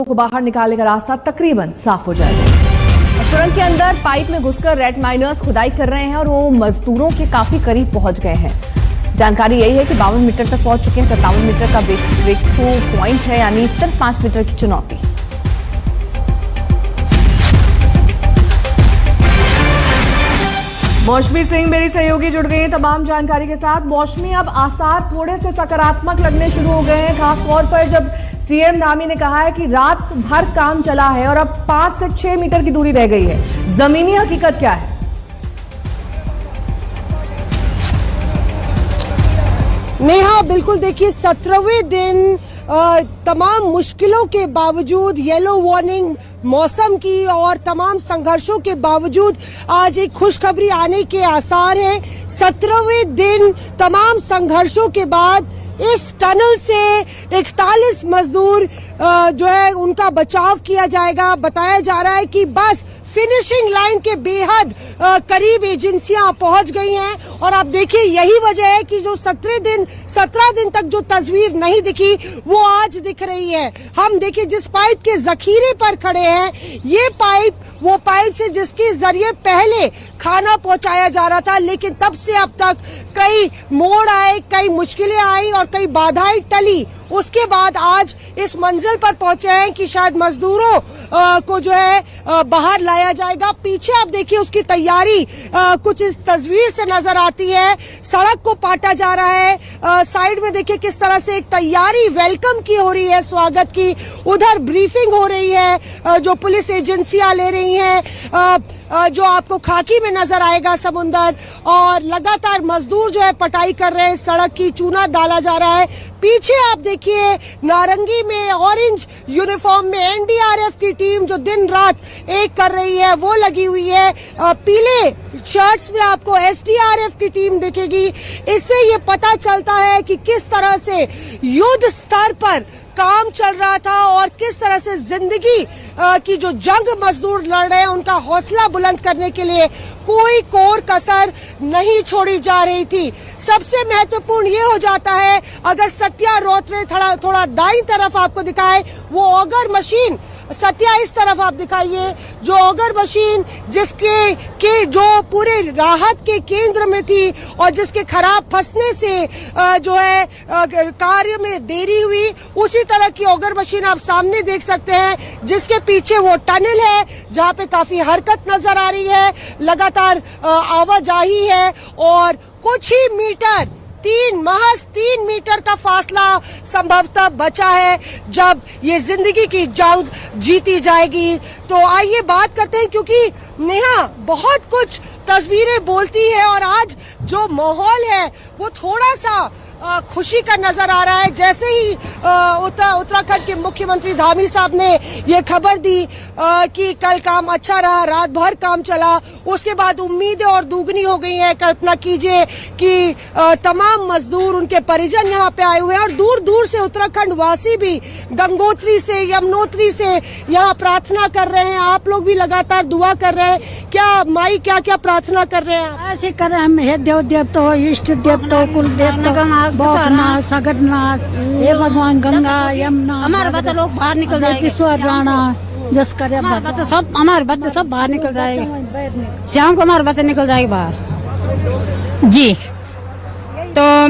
को बाहर निकालने का रास्ता तकरीबन साफ हो जाएगा। सुरंग के अंदर पाइप में घुसकर रेड माइनर्स खुदाई कर रहे हैं और वो मजदूरों के काफी करीब पहुंच गए हैं। जानकारी यही है कि 52 मीटर तक पहुंच चुके हैं। 57 मीटर का ब्रेक थ्रू पॉइंट है, यानी सिर्फ 5 मीटर की चुनौती। मौसमी सिंह मेरी सहयोगी जुड़ गई हैं तमाम जानकारी के साथ। मौसमी, अब आसार थोड़े से सकारात्मक लगने शुरू हो गए हैं, खासतौर पर जब सीएम धामी ने कहा है कि रात भर काम चला है और अब 5 से 6 मीटर की दूरी रह गई है। जमीनी हकीकत क्या है? नेहा, बिल्कुल देखिए, 17वें दिन तमाम मुश्किलों के बावजूद, येलो वार्निंग मौसम की और तमाम संघर्षों के बावजूद आज एक खुशखबरी आने के आसार हैं। 17वें दिन तमाम संघर्षों के बाद इस टनल से 41 मजदूर जो है उनका बचाव किया जाएगा। बताया जा रहा है कि बस फिनिशिंग लाइन के बेहद करीब एजेंसियां पहुंच गई हैं और आप देखिए यही वजह है कि जो 17 दिन तक जो तस्वीर नहीं दिखी वो आज दिख रही है। हम देखिए जिस पाइप के जखीरे पर खड़े हैं, ये पाइप वो पाइप से जिसके जरिए पहले खाना पहुंचाया जा रहा था, लेकिन तब से अब तक कई मोड़ आए, कई मुश्किलें आई और कई बाधाएं टली। उसके बाद आज इस मंजिल पर पहुंचे हैं कि शायद मजदूरों को जो है बाहर लाया जाएगा। पीछे आप देखिए उसकी तैयारी कुछ इस तस्वीर से नजर आती है। सड़क को पाटा जा रहा है। साइड में देखिए किस तरह से एक तैयारी वेलकम की हो रही है, स्वागत की। उधर ब्रीफिंग हो रही है, जो पुलिस एजेंसियां ले रही हैं, जो आपको खाकी में नजर आएगा समुंदर, और लगातार मजदूर जो है पटाई कर रहे हैं, सड़क की चूना डाला जा रहा है। पीछे आप देखिए नारंगी में, ऑरेंज यूनिफॉर्म में एनडीआरएफ की टीम जो दिन रात एक कर रही है वो लगी हुई है। पीले शर्ट्स में आपको एसडीआरएफ की टीम दिखेगी। इससे ये पता चलता है कि किस तरह से युद्ध स्तर पर काम चल रहा था और किस तरह से जिंदगी की जो जंग मजदूर लड़ रहे हैं उनका हौसला बुलंद करने के लिए कोई कोर कसर नहीं छोड़ी जा रही थी। सबसे महत्वपूर्ण ये हो जाता है, अगर सत्या रोतरे थोड़ा दाईं तरफ आपको दिखाए, वो ऑगर मशीन, सत्या इस तरफ आप दिखाइए, जो ऑगर मशीन जिसके जो पूरे राहत के केंद्र में थी और जिसके खराब फंसने से जो है कार्य में देरी हुई, उसी तरह की ऑगर मशीन आप सामने देख सकते हैं, जिसके पीछे वो टनल है जहां पे काफी हरकत नजर आ रही है, लगातार आवाजाही है और कुछ ही मीटर, महज 3 मीटर का फासला संभवतः बचा है जब ये जिंदगी की जंग जीती जाएगी। तो आइए बात करते हैं, क्योंकि नेहा बहुत कुछ तस्वीरें बोलती है और आज जो माहौल है वो थोड़ा सा खुशी का नजर आ रहा है। जैसे ही उत्तराखंड के मुख्यमंत्री धामी साहब ने ये खबर दी कि कल काम अच्छा रहा, रात भर काम चला, उसके बाद उम्मीदें और दुगनी हो गई हैं। कल्पना कीजिए कि तमाम मजदूर, उनके परिजन यहाँ पे आए हुए हैं और दूर दूर से उत्तराखंड वासी भी गंगोत्री से, यमुनोत्री से यहाँ प्रार्थना कर रहे हैं। आप लोग भी लगातार दुआ कर रहे हैं। क्या माई क्या क्या प्रार्थना कर रहे हैं? ऐसे कर रहे हैं, देव देवता, इष्ट देवता, कुल देवता, भोगनाथ, सगरनाथ, हे भगवान, गंगा, यमुना, हमारे बच्चे लोग बाहर निकल जाएंगे, ईश्वर राणा, जस करे बच्चे सब, हमारे बच्चे सब बाहर निकल जाएंगे। शाम को हमारे बच्चे निकल जाएंगे बाहर। जी, तो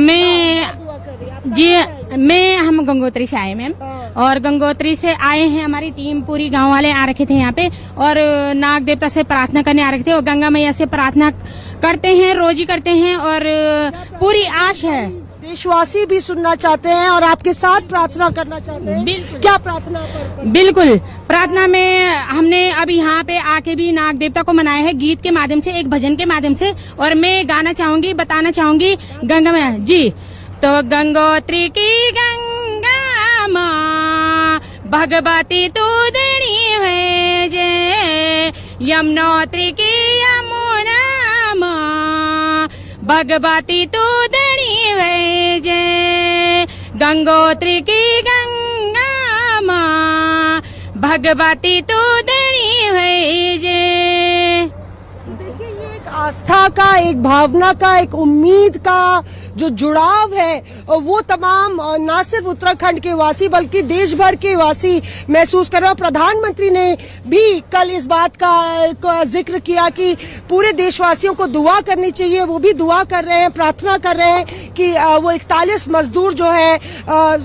मैं हम गंगोत्री से आए मैम, और गंगोत्री से आए हैं, हमारी टीम पूरी गांव वाले आ रखे थे यहाँ पे और नाग देवता से प्रार्थना करने आ रखे थे और गंगा मैया से प्रार्थना करते हैं, रोज ही करते हैं और पूरी आश है। देशवासी भी सुनना चाहते हैं और आपके साथ प्रार्थना करना चाहते हैं। बिल्कुल। क्या प्रार्थना बिल्कुल, प्रार्थना में हमने अब यहाँ पे आके भी नाग देवता को मनाया है, गीत के माध्यम से, एक भजन के माध्यम से, और मैं गाना चाहूंगी, बताना चाहूंगी गंगा मैया जी। तो गंगोत्री की गंगा माँ भगवती तू दणी है जे, यमुनोत्री की यमुना माँ भगवती तू दणी है जे, गंगोत्री की गंगा माँ भगवती तू दणी है जे। देखिए, ये एक आस्था का, एक भावना का, एक उम्मीद का जो जुड़ाव है वो तमाम न सिर्फ उत्तराखंड के वासी बल्कि देश भर के वासी महसूस कर रहे हैं। प्रधानमंत्री ने भी कल इस बात का जिक्र किया कि पूरे देशवासियों को दुआ करनी चाहिए। वो भी दुआ कर रहे हैं, प्रार्थना कर रहे हैं कि वो 41 मजदूर जो है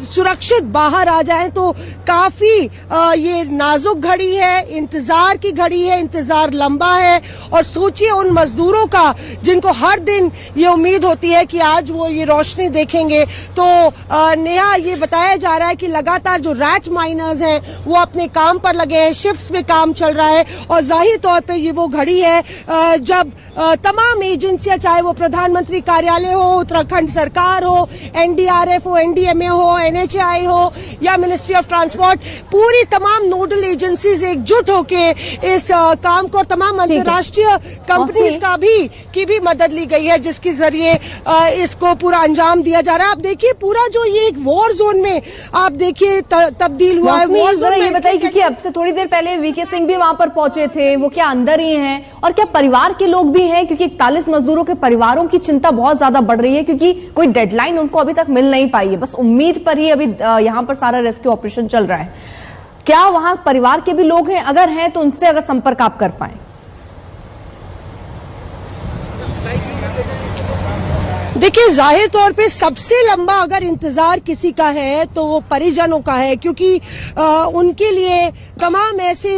सुरक्षित बाहर आ जाएं। तो काफी ये नाजुक घड़ी है, इंतजार की घड़ी है, इंतजार लंबा है। और सोचिए उन मजदूरों का जिनको हर दिन ये उम्मीद होती है कि आज वो ये रोशनी देखेंगे। तो नेहा, ये बताया जा रहा है कि लगातार जो रैट माइनर्स हैं वो अपने काम पर लगे हैं, शिफ्ट्स में काम चल रहा है। और जाहिर तौर पे ये वो घड़ी है जब तमाम एजेंसियां, चाहे वो प्रधानमंत्री कार्यालय हो, उत्तराखंड सरकार हो, एनडीआरएफ हो, एनडीएमए हो, एनएचएआई हो या मिनिस्ट्री ऑफ ट्रांसपोर्ट, पूरी तमाम नोडल एजेंसीज एकजुट होके इस काम को, और तमाम अंतर्राष्ट्रीय कंपनीज की भी मदद ली गई है जिसके जरिए इसको पूरा अंजाम दिया जा रहा है। आप देखिए पूरा जो ये एक वॉर जोन में आप देखिए तब्दील हुआ है। वॉर जोन ये बताइए, क्योंकि अब से थोड़ी देर पहले वीके सिंह भी वहां पर पहुंचे थे, वो क्या अंदर ही हैं और क्या परिवार के लोग भी हैं? क्योंकि 41 मजदूरों के परिवारों की चिंता बहुत ज्यादा बढ़ रही है क्योंकि कोई डेडलाइन उनको अभी तक मिल नहीं पाई है। बस उम्मीद पर ही अभी यहां पर सारा रेस्क्यू ऑपरेशन चल रहा है। क्या वहां परिवार के भी लोग हैं? अगर हैं तो उनसे अगर संपर्क आप कर पाए। देखिए, जाहिर तौर पे सबसे लंबा अगर इंतजार किसी का है तो वो परिजनों का है, क्योंकि उनके लिए तमाम ऐसे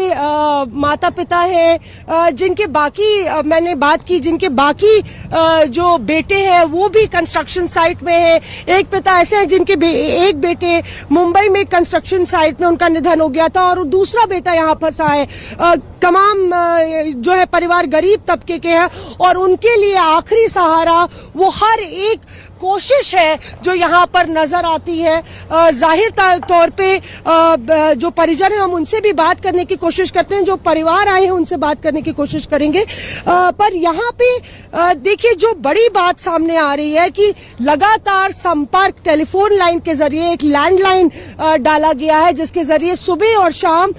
माता पिता हैं जिनके बाकी मैंने बात की, जिनके बाकी जो बेटे हैं वो भी कंस्ट्रक्शन साइट में है। एक पिता ऐसे हैं जिनके एक बेटे मुंबई में कंस्ट्रक्शन साइट में उनका निधन हो गया था और दूसरा बेटा यहाँ फंसा है। तमाम जो है परिवार गरीब तबके के हैं और उनके लिए आखिरी सहारा वो हर एक कोशिश है जो यहाँ पर नजर आती है। जाहिर तौर पे जो परिजन है हम उनसे भी बात करने की कोशिश करते हैं, जो परिवार आए हैं उनसे बात करने की कोशिश करेंगे। पर यहाँ पे देखिए जो बड़ी बात सामने आ रही है कि लगातार संपर्क टेलीफोन लाइन के जरिए, एक लैंडलाइन डाला गया है जिसके जरिए सुबह और शाम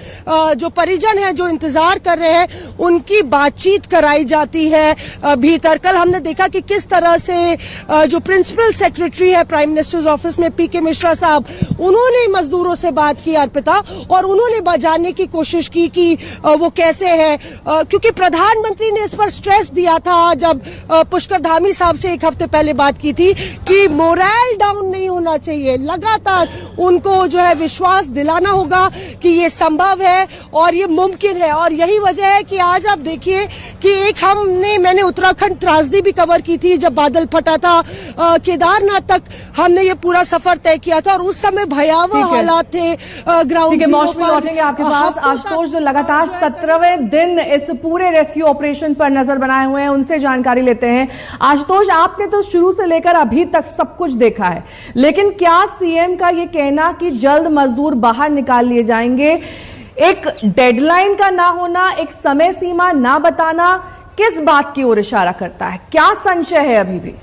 जो परिजन है जो इंतजार कर रहे हैं उनकी बातचीत कराई जाती है भीतर। कल हमने देखा कि किस तरह से जो प्रिंसिपल सेक्रेटरी है प्राइम मिनिस्टर्स ऑफिस में पीके मिश्रा साहब, उन्होंने मजदूरों से बात की अर्पिता, और उन्होंने जानने की कोशिश की कि वो कैसे हैं, क्योंकि प्रधानमंत्री ने इस पर स्ट्रेस दिया था जब पुष्कर धामी साहब से एक हफ्ते पहले बात की थी कि मोरल डाउन नहीं होना चाहिए। लगातार उनको जो है विश्वास दिलाना होगा कि ये संभव है और ये मुमकिन है। और यही वजह है कि आज आप देखिए कि एक मैंने उत्तराखंड त्रासदी भी कवर की थी जब बादल फटा था, केदारनाथ तक हमने ये पूरा सफर तय किया था और उस समय भयावह हालात थे ग्राउंड जीरो पर। लौटेंगे आपके पास आशुतोष, जो लगातार 17वें दिन इस पूरे रेस्क्यू ऑपरेशन पर नजर बनाए हुए हैं, उनसे जानकारी लेते हैं। आशुतोष, आपने तो शुरू से लेकर अभी तक सब कुछ देखा है, लेकिन क्या सीएम का ये कहना कि जल्द मजदूर बाहर निकाल लिए जाएंगे, एक डेडलाइन का ना होना, एक समय सीमा ना बताना, किस बात की ओर इशारा करता है? क्या संशय है अभी भी?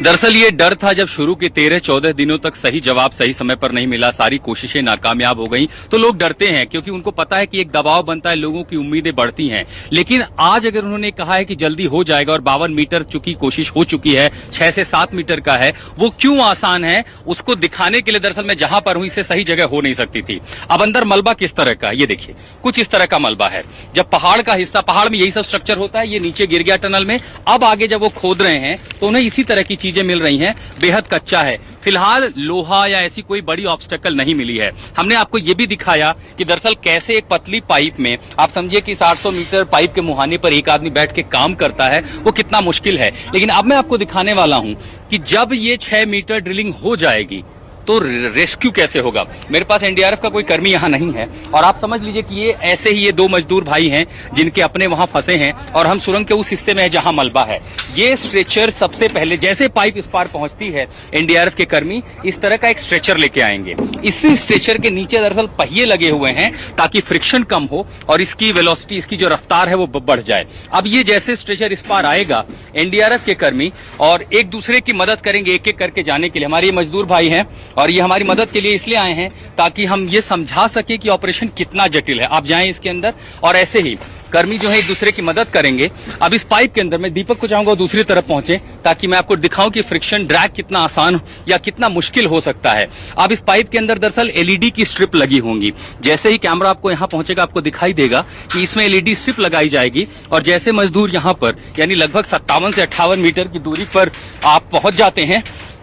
दरअसल ये डर था जब शुरू के 13-14 दिनों तक सही जवाब सही समय पर नहीं मिला, सारी कोशिशें नाकामयाब हो गई, तो लोग डरते हैं क्योंकि उनको पता है कि एक दबाव बनता है, लोगों की उम्मीदें बढ़ती हैं। लेकिन आज अगर उन्होंने कहा है कि जल्दी हो जाएगा और 52 मीटर चुकी कोशिश हो चुकी है, 6 से 7 मीटर का है, वो क्यों आसान है उसको दिखाने के लिए दरअसल मैं जहां पर हूं इससे सही जगह हो नहीं सकती थी। अब अंदर मलबा किस तरह का, ये देखिए कुछ इस तरह का मलबा है। जब पहाड़ का हिस्सा, पहाड़ में यही सब स्ट्रक्चर होता है, ये नीचे गिर गया टनल में, अब आगे जब वो खोद रहे हैं तो उन्हें इसी तरह की चीजें मिल रही हैं, बेहद कच्चा है। फिलहाल लोहा या ऐसी कोई बड़ी ऑब्स्टेकल नहीं मिली है। हमने आपको ये भी दिखाया कि दरअसल कैसे एक पतली पाइप में, आप समझिए कि 700 मीटर पाइप के मुहाने पर एक आदमी बैठ के काम करता है, वो कितना मुश्किल है। लेकिन अब मैं आपको दिखाने वाला हूं कि जब ये 6 मीटर ड्रिलिंग हो जाएगी तो रेस्क्यू कैसे होगा। मेरे पास एनडीआरएफ का कोई कर्मी यहाँ नहीं है और आप समझ लीजिए कि ये ऐसे ही ये 2 मजदूर भाई हैं जिनके अपने वहां फंसे हैं और हम सुरंग के उस हिस्से में है जहां मलबा है। ये स्ट्रेचर सबसे पहले, जैसे पाइप इस पार पहुंचती है, एनडीआरएफ के कर्मी इस तरह का एक स्ट्रेचर लेके आएंगे। इसी स्ट्रेचर के नीचे दरअसल पहिए लगे हुए हैं ताकि फ्रिक्शन कम हो और इसकी वेलोसिटी, इसकी जो रफ्तार है वो बढ़ जाए। अब ये जैसे स्ट्रेचर इस पार आएगा, एनडीआरएफ के कर्मी और एक दूसरे की मदद करेंगे एक एक करके जाने के लिए। हमारे ये मजदूर भाई हैं और ये हमारी मदद के लिए इसलिए आए हैं ताकि हम ये समझा सके कि ऑपरेशन कितना जटिल है। आप जाएं इसके अंदर और ऐसे ही कर्मी जो है एक दूसरे की मदद करेंगे। अब इस पाइप के अंदर मैं दीपक को चाहूंगा दूसरी तरफ पहुंचे ताकि मैं आपको दिखाऊं कि फ्रिक्शन ड्रैग कितना आसान या कितना मुश्किल हो सकता है। अब इस पाइप के अंदर दरअसल एलईडी की स्ट्रिप लगी होंगी। जैसे ही कैमरा आपको यहाँ पहुंचेगा आपको दिखाई देगा कि इसमें एलईडी स्ट्रिप लगाई जाएगी और जैसे मजदूर यहाँ पर यानी लगभग 57 से 58 मीटर की दूरी पर आप पहुंच जाते हैं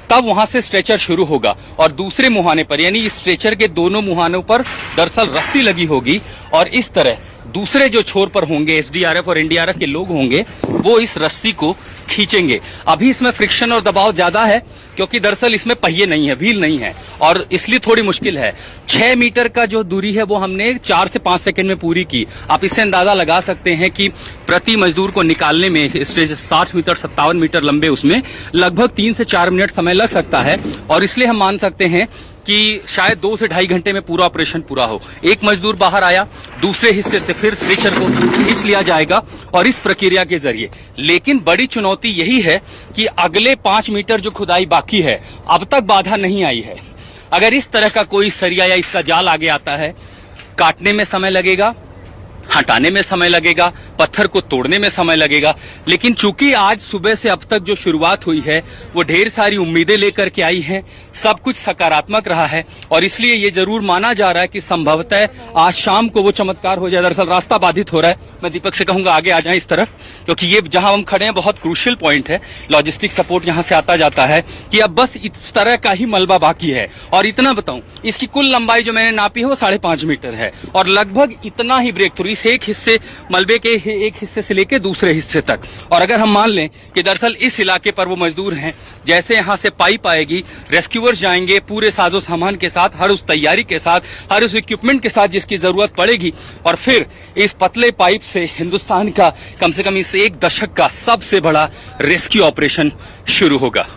तब वहां से स्ट्रेचर शुरू होगा और दूसरे मुहाने पर यानी इस स्ट्रेचर के दोनों मुहानों पर दरअसल रस्सी लगी होगी और इस तरह दूसरे जो छोर पर होंगे एसडीआरएफ और एनडीआरएफ के लोग होंगे वो इस रस्सी को खींचेंगे। अभी इसमें फ्रिक्शन और दबाव ज्यादा है क्योंकि दरअसल इसमें पहिए नहीं है, व्हील नहीं है और इसलिए थोड़ी मुश्किल है। 6 मीटर का जो दूरी है वो हमने 4 से 5 सेकंड में पूरी की। आप इससे अंदाजा लगा सकते हैं कि प्रति मजदूर को निकालने में स्टेज 60 मीटर 57 मीटर लंबे उसमें लगभग 3 से 4 मिनट समय लग सकता है और इसलिए हम मान सकते हैं कि शायद 2 से ढाई घंटे में पूरा ऑपरेशन पूरा हो। एक मजदूर बाहर आया, दूसरे हिस्से से फिर स्ट्रेचर को खींच लिया जाएगा और इस प्रक्रिया के जरिए। लेकिन बड़ी चुनौती यही है कि अगले 5 मीटर जो खुदाई बाकी है अब तक बाधा नहीं आई है। अगर इस तरह का कोई सरिया या इसका जाल आगे आता है, काटने में समय लगेगा, हटाने में समय लगेगा, पत्थर को तोड़ने में समय लगेगा। लेकिन चूंकि आज सुबह से अब तक जो शुरुआत हुई है वो ढेर सारी उम्मीदें लेकर के आई हैं, सब कुछ सकारात्मक रहा है और इसलिए ये जरूर माना जा रहा है कि संभवतः आज शाम को वो चमत्कार हो जाए। दरअसल रास्ता बाधित हो रहा है, मैं दीपक से कहूंगा आगे आ जाएं इस तरफ, क्योंकि ये जहां हम खड़े हैं बहुत क्रूशियल पॉइंट है। लॉजिस्टिक सपोर्ट यहां से आता जाता है कि अब बस इस तरह का ही मलबा बाकी है। और इतना बताऊं, इसकी कुल लंबाई जो मैंने नापी है वो 5.5 मीटर है और लगभग इतना ही ब्रेक थ्रू इस एक हिस्से मलबे के एक हिस्से से लेकर दूसरे हिस्से तक। और अगर हम मान लें कि दरअसल इस इलाके पर वो मजदूर हैं, जैसे यहां से पाइप आएगी, रेस्क्यूअर्स जाएंगे पूरे साजो सामान के साथ, हर उस तैयारी के साथ, हर उस इक्विपमेंट के साथ जिसकी जरूरत पड़ेगी और फिर इस पतले पाइप से हिंदुस्तान का कम से कम इस एक दशक का सबसे बड़ा रेस्क्यू ऑपरेशन शुरू होगा।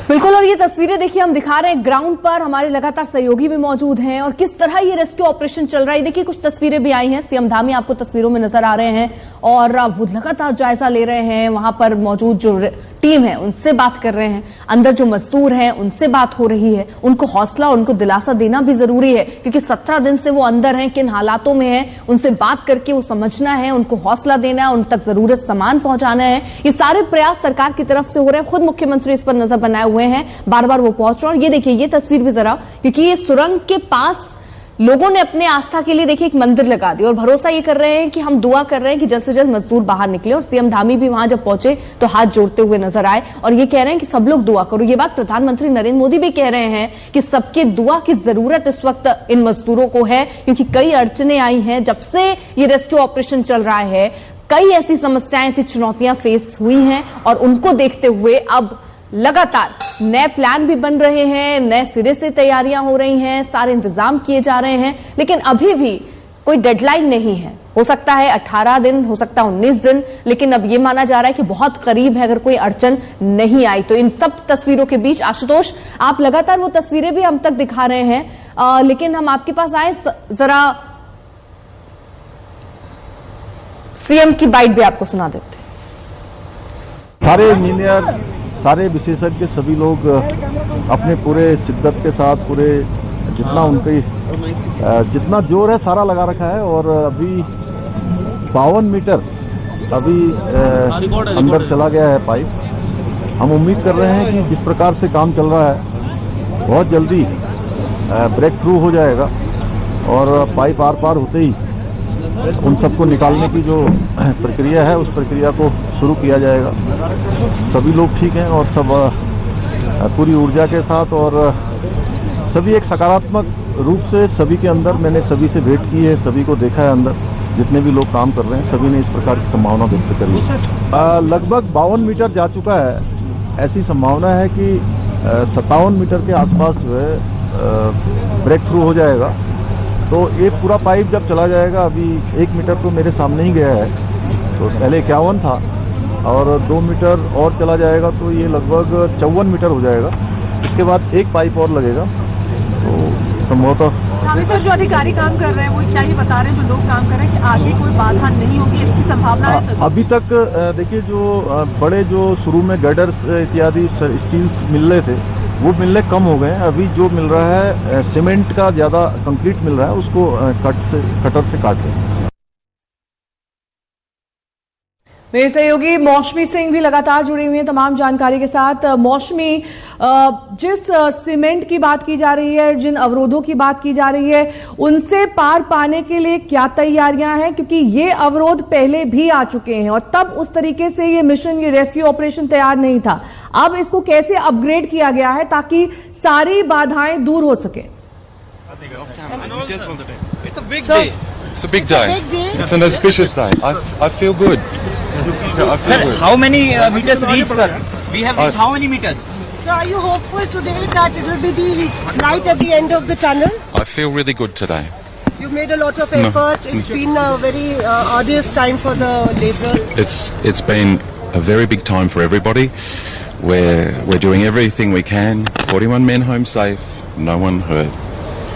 बिल्कुल, और ये तस्वीरें देखिए हम दिखा रहे हैं ग्राउंड पर, हमारे लगातार सहयोगी भी मौजूद हैं और किस तरह ये रेस्क्यू ऑपरेशन चल रहा है। देखिए कुछ तस्वीरें भी आई हैं, सीएम धामी आपको तस्वीरों में नजर आ रहे हैं और वो लगातार जायजा ले रहे हैं। वहां पर मौजूद जो टीम है उनसे बात कर रहे हैं, अंदर जो मजदूर हैं उनसे बात हो रही है, उनको हौसला और उनको दिलासा देना भी जरूरी है क्योंकि 17 दिन से वो अंदर हैं, किन हालातों में हैं, उनसे बात करके वो समझना है, उनको हौसला देना है, उन तक जरूरत सामान पहुंचाना है। ये सारे प्रयास सरकार की तरफ से हो रहे हैं, खुद मुख्यमंत्री इस पर नजर बनाए हुए हैं, बार बार वो पहुंच रहे हैं। और ये देखिए ये तस्वीर भी जरा, क्योंकि ये सुरंग के पास लोगों ने अपने आस्था के लिए देखिए एक मंदिर लगा दी और भरोसा ये कर रहे हैं कि हम दुआ कर रहे हैं कि जल्द से जल्द मजदूर बाहर निकले। और सीएम धामी भी वहां जब पहुंचे तो हाथ जोड़ते हुए नजर आए और ये कह रहे हैं कि सब लोग दुआ करो। ये बात प्रधानमंत्री नरेंद्र मोदी भी कह रहे हैं कि सबके दुआ की जरूरत इस वक्त इन मजदूरों को है, क्योंकि कई अड़चने आई हैं जब से ये रेस्क्यू ऑपरेशन चल रहा है। कई ऐसी समस्याएं, ऐसी चुनौतियां फेस हुई हैं और उनको देखते हुए अब लगातार नए प्लान भी बन रहे हैं, नए सिरे से तैयारियां हो रही हैं, सारे इंतजाम किए जा रहे हैं। लेकिन अभी भी कोई डेडलाइन नहीं है, हो सकता है 18 दिन, हो सकता है 19 दिन, लेकिन अब ये माना जा रहा है कि बहुत करीब है अगर कोई अड़चन नहीं आई तो। इन सब तस्वीरों के बीच आशुतोष आप लगातार वो तस्वीरें भी हम तक दिखा रहे हैं, लेकिन हम आपके पास आए जरा सीएम की बाइट भी आपको सुना देते। सारे इंजीनियर, सारे विशेषज्ञ, सभी लोग अपने पूरे शिद्दत के साथ, पूरे जितना उनकी जितना जोर है सारा लगा रखा है और अभी 52 मीटर अभी अंदर चला गया है पाइप। हम उम्मीद कर रहे हैं कि जिस प्रकार से काम चल रहा है बहुत जल्दी ब्रेक थ्रू हो जाएगा और पाइप आर पार होते ही उन सबको निकालने की जो प्रक्रिया है उस प्रक्रिया को शुरू किया जाएगा। सभी लोग ठीक हैं और सब पूरी ऊर्जा के साथ और सभी एक सकारात्मक रूप से सभी के अंदर, मैंने सभी से भेंट की है, सभी को देखा है अंदर जितने भी लोग काम कर रहे हैं, सभी ने इस प्रकार की संभावना व्यक्त करी है। लगभग 52 मीटर जा चुका है, ऐसी संभावना है कि 57 मीटर के आसपास जो है ब्रेक थ्रू हो जाएगा। तो एक पूरा पाइप जब चला जाएगा, अभी 1 मीटर तो मेरे सामने ही गया है, तो पहले 51 था और 2 मीटर और चला जाएगा तो ये लगभग 54 मीटर हो जाएगा। इसके बाद एक पाइप और लगेगा तो संभवतः सर जो अधिकारी काम कर रहे हैं वो क्या ही बता रहे हैं, जो लोग काम कर रहे हैं कि आगे कोई बाधा नहीं होगी, इसकी संभावना है? अभी तक देखिए जो बड़े जो शुरू में गडर्स इत्यादि स्टील्स मिल रहे थे वो मिलने कम हो गए हैं। अभी जो मिल रहा है सीमेंट का ज़्यादा कंक्रीट मिल रहा है, उसको कटर से काट रहे हैं। मेरे सहयोगी मौसमी सिंह भी लगातार जुड़ी हुई हैं तमाम जानकारी के साथ। मौसमी, जिस सीमेंट की बात की जा रही है, जिन अवरोधों की बात की जा रही है, उनसे पार पाने के लिए क्या तैयारियां हैं? क्योंकि ये अवरोध पहले भी आ चुके हैं और तब उस तरीके से ये मिशन, ये रेस्क्यू ऑपरेशन तैयार नहीं था। अब इसको कैसे अपग्रेड किया गया है ताकि सारी बाधाएं दूर हो सके? It's a big day. It's an auspicious day. I feel good. Sir, how many meters reached, sir? We have reached how many meters? So are you hopeful today that it will be the light at the end of the tunnel? I feel really good today. You've made a lot of effort. It's been a very arduous time for the laborers. It's been a very big time for everybody. We're doing everything we can. 41 men home safe, no one hurt,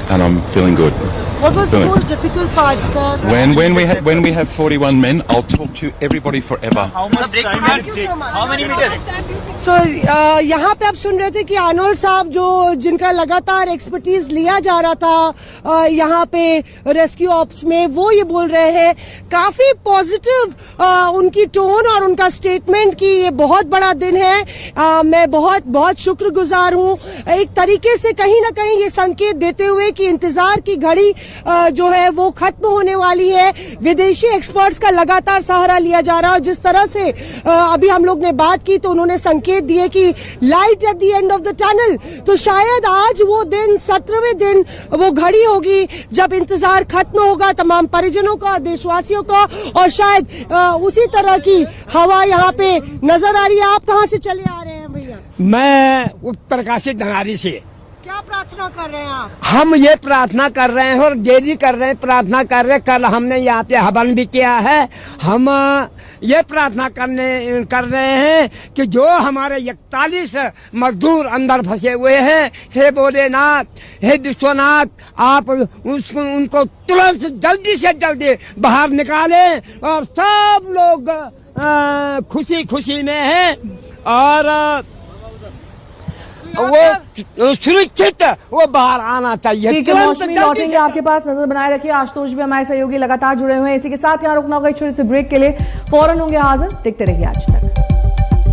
and I'm feeling good. What was the most difficult part, sir? When we have 41 men, I'll talk to everybody forever. Thank you so much. How many meters? So यहाँ पे आप सुन रहे थे कि Arnold साहब जो जिनका लगातार एक्सपर्टीज लिया जा रहा था यहाँ पे रेस्क्यू ऑप्स में, वो ये बोल रहे हैं काफी पॉजिटिव उनकी टोन और उनका स्टेटमेंट कि ये बहुत बड़ा दिन है। मैं बहुत बहुत शुक्रगुजार हूँ, एक तरीके से कहीं ना कहीं ये संकेत देते हुए कि इंतजार की घड़ी जो है वो खत्म होने वाली है। विदेशी एक्सपर्ट्स का लगातार सहारा लिया जा रहा है। जिस तरह से अभी हम लोग ने बात की तो उन्होंने संकेत दिए कि light at the end of the tunnel, तो शायद आज वो दिन 17वें दिन वो घड़ी होगी जब इंतजार खत्म होगा तमाम परिजनों का, देशवासियों का, और शायद उसी तरह की हवा यहाँ पे नजर आ रही है। आप कहाँ से चले आ रहे हैं भैया? मैं उत्तरकाशी धनारी से। क्या प्रार्थना कर रहे हैं आप? हम ये प्रार्थना कर रहे हैं और देरी कर रहे हैं, प्रार्थना कर रहे हैं। कल हमने यहाँ पे हवन भी किया है। हम ये प्रार्थना कर रहे हैं कि जो हमारे 41 मजदूर अंदर फंसे हुए हैं, हे भोलेनाथ, हे विश्वनाथ, आप उनको तुरंत जल्दी से जल्दी बाहर निकालें और सब लोग खुशी खुशी में हैं और वो सुरक्षित वो बाहर आना चाहिए। ठीक है मौसमी, लौटेंगे आपके पास, नजर बनाए रखिए। आशुतोष भी हमारे सहयोगी लगातार जुड़े हुए हैं। इसी के साथ यहाँ रुकना होगा एक छोटे से ब्रेक के लिए, फौरन होंगे हाजिर। देखते रहिए आज तक।